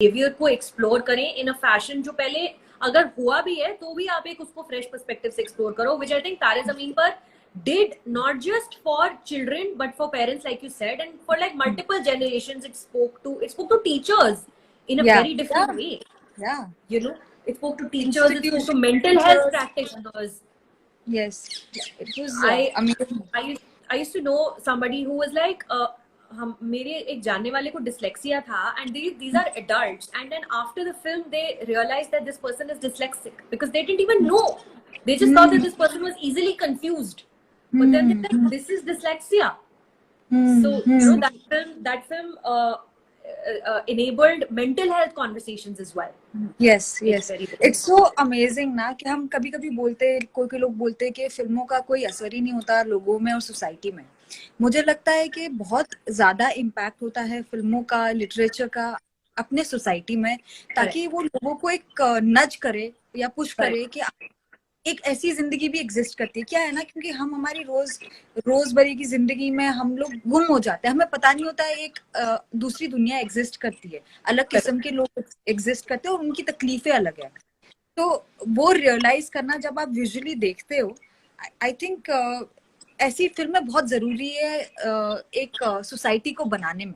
Behaviour को explore करें इन a fashion जो पहले अगर हुआ भी है तो भी आप एक उसको फ्रेश पर्सपेक्टिव से एक्सप्लोर करो, विच आई थिंक तारे जमीन पर did not just for children but for parents, like you said, and for like multiple generations. It spoke to teachers in a very different way. Yeah, you know, it spoke to teachers, it spoke to mental health practitioners. Yes, it was amazing. I used to know somebody who was like हम मेरे एक जानने वाले को dyslexia था, and these are adults, and then after the film they realized that this person is dyslexic because they didn't even know. They just thought that this person was easily confused, but then they said this is dyslexia. So you know, that film enabled mental health conversations as well. Yes, it's so amazing ना कि हम कभी कभी बोलते, कोई लोग बोलते हैं कि फिल्मों का कोई असर ही नहीं होता लोगों में और सोसाइटी में. मुझे लगता है कि बहुत ज्यादा इम्पैक्ट होता है फिल्मों का, लिटरेचर का अपने सोसाइटी में, ताकि वो लोगों को एक नज करे या पुश करे कि एक ऐसी जिंदगी भी एग्जिस्ट करती है. क्या है ना, क्योंकि हम हमारी रोजबरी की जिंदगी में हम लोग गुम हो जाते हैं, हमें पता नहीं होता है एक दूसरी दुनिया एग्जिस्ट करती है, अलग किस्म के लोग एग्जिस्ट करते हैं और उनकी तकलीफें अलग है. तो वो रियलाइज करना जब आप विजुअली देखते हो, आई थिंक ऐसी फिल्में बहुत जरूरी है एक सोसाइटी को बनाने में.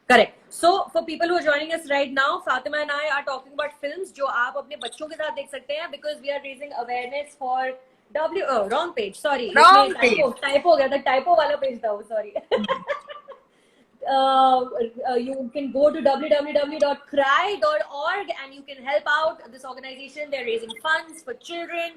Correct. So for people who are joining us right now, Fatima and I are talking about films जो आप अपने बच्चों के साथ देख सकते हैं, because we are raising awareness for wrong page, sorry, wrong page, typo हो गया था, typo वाला page था वो, sorry. You can go to www.cry.org and you can help out this organization. They're raising funds for children.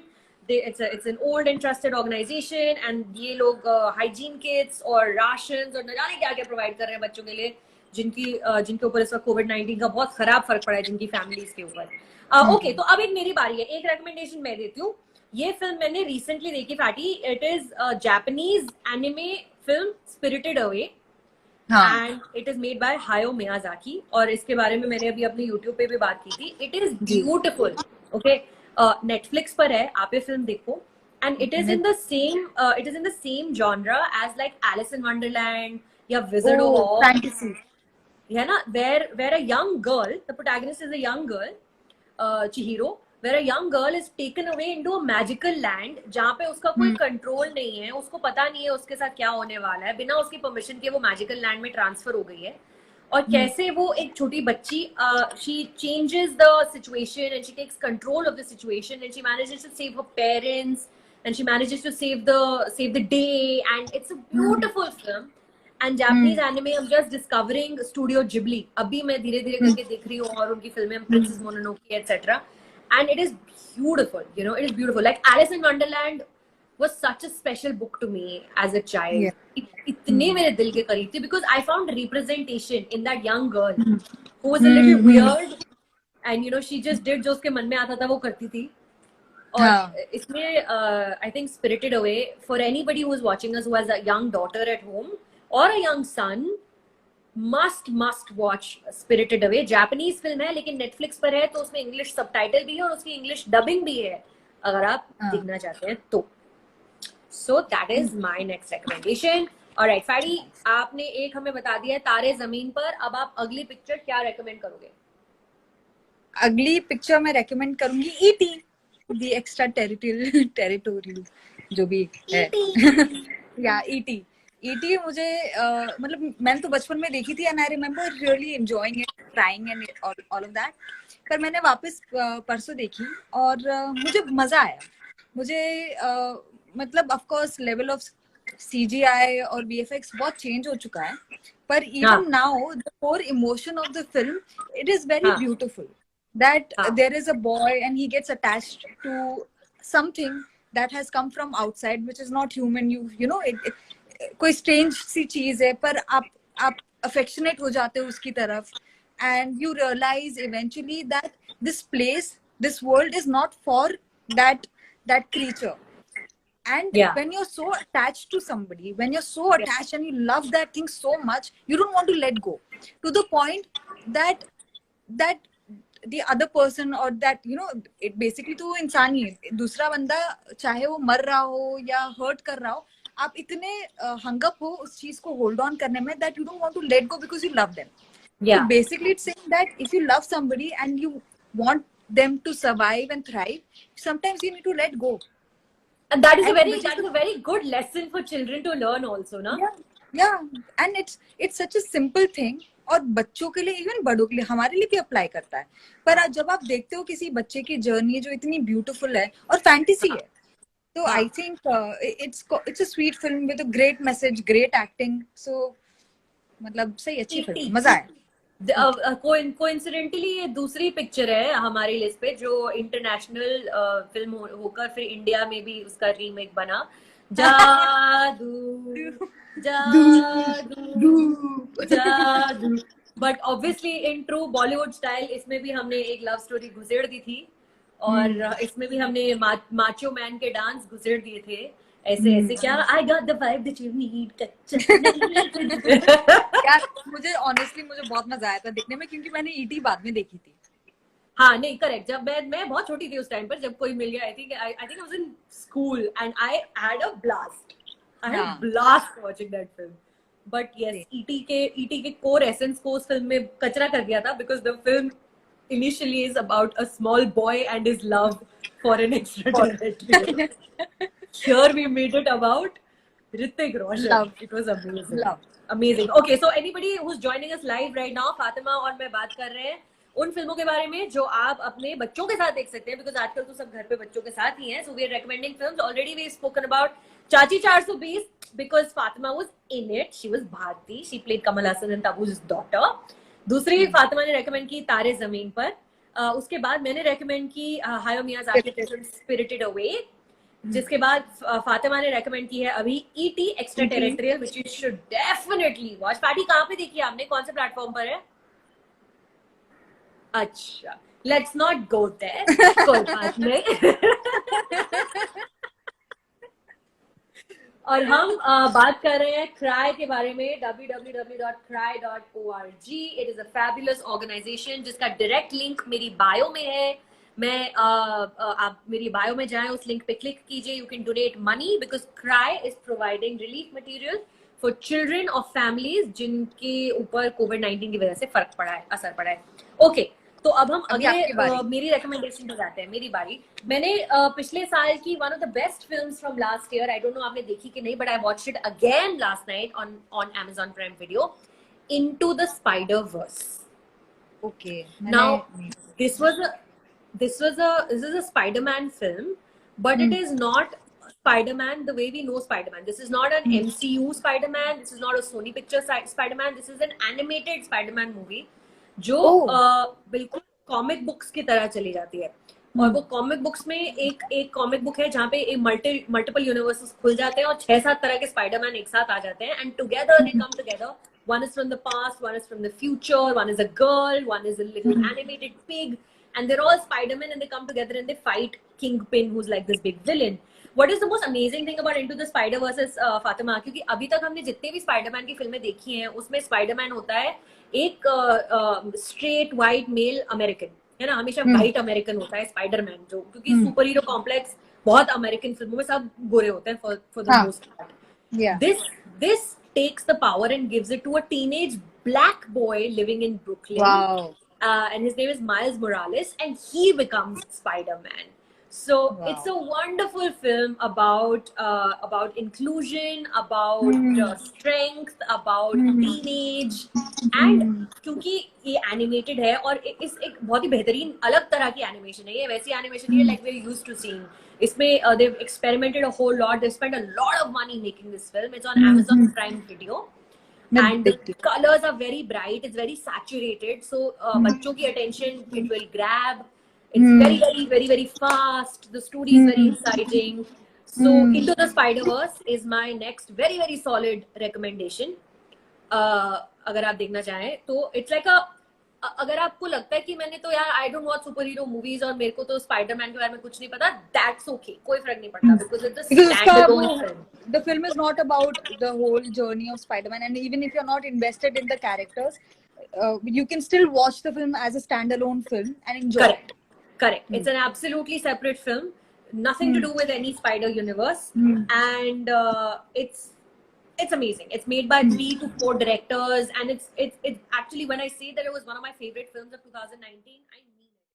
It's an old and trusted organization, and ये लोग hygiene kits और rations और न जाने क्या क्या provide कर रहे हैं बच्चों के लिए जिनके ऊपर इस वक्त कोविड-19 का बहुत खराब फर्क पड़ा है, जिनकी फैमिलीज के ऊपर. ओके, तो अब एक मेरी बारी है, एक रेकमेंडेशन मैं देती हूँ. ये फिल्म मैंने रिसेंटली देखी fatty. It is Japanese anime film spirited away, and it is made by हायो मियाजाकी, और इसके बारे में मैंने अभी अपने यूट्यूब पे भी बात की थी. It is beautiful. Okay, Netflix पर है, आप ये फिल्म देखो. And it is in the same genre as like Alice in Wonderland या विज़र्ड ऑफ ऑज, फैंटेसी है ना, where a young girl, the protagonist is a young girl, Chihiro, where a young girl is taken away into a magical land जहाँ पे उसका कोई control नहीं है, उसको पता नहीं है उसके साथ क्या होने वाला है, बिना उसकी परमिशन के वो मैजिकल लैंड में ट्रांसफर हो गई है. और कैसे वो एक छोटी बच्ची, she changes the situation and she takes control of the situation and she manages to save her parents and she manages to save the day, and it's a beautiful film. And Japanese anime, I'm just discovering Studio Ghibli. अभी मैं धीरे धीरे करके देख रही हूँ, और उनकी फिल्में princess Mononoke etc. And it is beautiful, you know, it is beautiful. Like Alice in Wonderland was such a special book to me as a child. इतने मेरे दिल के करीब थी, because I found representation in that young girl who was a little weird, and you know, she just did जो उसके मन में आता था वो करती थी. और इसमें I think Spirited Away, for anybody who is watching us who has a young daughter at home or a young son, must watch Spirited Away. Japanese film है लेकिन नेटफ्लिक्स पर है, तो उसमें इंग्लिश सबटाइटल भी है और उसकी इंग्लिश डबिंग भी है, अगर आप देखना चाहते हैं तो. So that is my next recommendation. Alright फैडी, आपने एक हमें बता दिया है तारे जमीन पर, अब आप अगली पिक्चर क्या रेकमेंड करोगे? अगली पिक्चर मैं रेकमेंड करूंगी ईटी, द एक्स्ट्रा टेरिटोरियल जो भी है. या ईटी मुझे मतलब मैंने तो बचपन में देखी थी, and I remember really enjoying it, crying and all of that. पर मैंने वापस परसों देखी और मुझे मजा आया. मुझे मतलब of course level of CGI और VFX बहुत चेंज हो चुका है, पर even now the core emotion of the film, it is very beautiful. That there is a boy and he gets attached to something that has come from outside, which is not human. You know, कोई strange सी चीज है, पर आप affectionate हो जाते हो उसकी तरफ, and you realize eventually that this place, this world is not for that creature. And when you're so attached to somebody, when you're so attached and you love that thing so much, you don't want to let go, to the point that the other person or that, you know, it basically तो इंसान ही है, दूसरा बंदा चाहे वो मर रहा हो या हर्ट कर रहा हो, आप इतने हंग अप हो उस चीज को होल्ड ऑन करने में that you don't want to let go because you love them. So Yeah. basically it's saying that if you love somebody and you want them to survive and thrive, sometimes you need to let go. And that is a And very which is good lesson for children to learn also, na? yeah, and it's such a simple thing. और बच्चों के लिए even बड़ों के लिए हमारे लिए भी अप्लाई करता है. पर आज जब आप देखते हो किसी बच्चे की जर्नी जो इतनी ब्यूटीफुल है और फैंटेसी है, तो I think it's a sweet film with a great message, great acting. So मतलब सही अच्छी फिल्म, मजा आया. कोइंसिडेंटली ये दूसरी पिक्चर है हमारी लिस्ट पे जो इंटरनेशनल फिल्म होकर फिर इंडिया में भी उसका रीमेक बना. जादू जादू जादू. But obviously in true Bollywood style इसमें भी हमने एक लव स्टोरी घुसेड़ दी थी और इसमें भी हमने माचो मैन के डांस घुसेड़ दिए थे. ऐसे ऐसे क्या I got the vibe that you need. यार मुझे ऑनेस्टली मुझे बहुत मजा आया था देखने में, क्योंकि मैंने ईटी बाद में देखी थी. हाँ नहीं करेक्ट. जब मैं बहुत छोटी थी उस टाइम पर, जब कोई मिल गया I think I was in school and I had a blast watching that film. But yes ET के कोर एसेंस को उस फिल्म में कचरा कर दिया था because the film initially is about a small boy and his love for an extraterrestrial. Here we made it about Hrithik Roshan. Love. It was amazing. Love. Amazing. Okay, so anybody who's joining us live right now, Fatima और मैं बात कर रहे हैं उन फिल्मों के बारे में जो आप अपने बच्चों के साथ देख सकते हैं, बिकॉज आजकल तो सब घर पे बच्चों के साथ ही हैं. So we are recommending films. Already we spoken about Chachi 420 because Fatima was in it. She was Bharti. She played Kamal Hassan and Tabu's daughter. दूसरी फातिमा ने रेकमेंड की तारे जमीन पर. उसके बाद मैंने रेकमेंड की हायो मियाज़ाकी की फिल्म स्पिरिटेड अवे. जिसके बाद फातिमा ने रेकमेंड की है अभी ET extra terrestrial which you should definitely watch. Party कहाँ पे देखी आपने, कौन से प्लेटफॉर्म पर है? अच्छा, लेट्स नॉट गो देयर. कोई बात नहीं. और हम बात कर रहे हैं क्राई के बारे में. www.cry.org. It is a fabulous organization जिसका डायरेक्ट लिंक मेरी बायो में है. मैं आप मेरी बायो में जाएं, उस लिंक पे क्लिक कीजिए. You can donate money because cry is providing relief material for children of families जिनके ऊपर कोविड-19 की वजह से फर्क पड़ा है, असर पड़ा है. ओके, तो अब हम अगले मेरी रिकमेंडेशन पे जाते हैं. मेरी बारी. मैंने पिछले साल की one of the best films from last year, I don't know आपने देखी कि नहीं, but I watched it again last night on Amazon Prime Video, Into the Spider-Verse. Okay. Now this is a Spider-Man film, but it is not Spider-Man the way we know Spider-Man. This is not an MCU Spider-Man. This is not a Sony Pictures Spider-Man. This is an animated Spider-Man movie जो बिल्कुल comic books की तरह चली जाती है. और वो comic books में एक कॉमिक बुक है जहाँ पे मल्टीपल यूनिवर्सेस खुल जाते हैं और 6-7 तरह के स्पाइडरमैन एक साथ आ जाते हैं. And together they come together. One is from the past, one is from the future, one is a girl, one is a little animated pig, and they're all Spider-Man and they come together and they fight Kingpin, who's like this big villain. What is the most amazing thing about Into the Spider-Verse, Fatima, क्योंकि अभी तक हमने जितने भी Spiderman की फिल्में देखी हैं उसमें स्पाइडरमैन होता है एक स्ट्रेट वाइट मेल अमेरिकन, है ना. हमेशा वाइट अमेरिकन होता है स्पाइडरमैन, जो क्योंकि सुपर हीरो कॉम्प्लेक्स बहुत अमेरिकन फिल्मों में सब गोरे होते हैं for the most part. This takes the power and gives it to a teenage black boy living in Brooklyn. Wow. And his name is Miles Morales, and he becomes Spider-Man. So it's a wonderful film about inclusion, about strength, about teenage, and क्योंकि ये animated है और इस एक बहुत ही बेहतरीन अलग तरह की animation है. ये वैसी animation है like we're used to seeing. इसमें they've experimented a whole lot. They've spent a lot of money making this film. It's on Amazon Prime Video. And the colors are very bright. It's very saturated. So बच्चों की attention it will grab. It's very fast. The story is very exciting. So Into the Spider-Verse is my next very solid recommendation. अगर आप देखना चाहें तो it's like अगर आपको लगता है कि मैंने तो यार I don't watch super hero movies और मेरे को तो स्पाइडरमैन के बारे में कुछ नहीं पता, that's okay. कोई फर्क नहीं पड़ता because it's a standalone film. The film is not about the whole journey of Spider-Man, and even if you're not invested in the characters, you can still watch the film as a standalone film and enjoy. Correct. It's an absolutely separate film, nothing to do with any Spider universe, and it's it's amazing. It's made by 3 to 4 directors, and it's actually, when I say that it was one of my favorite films of 2019, I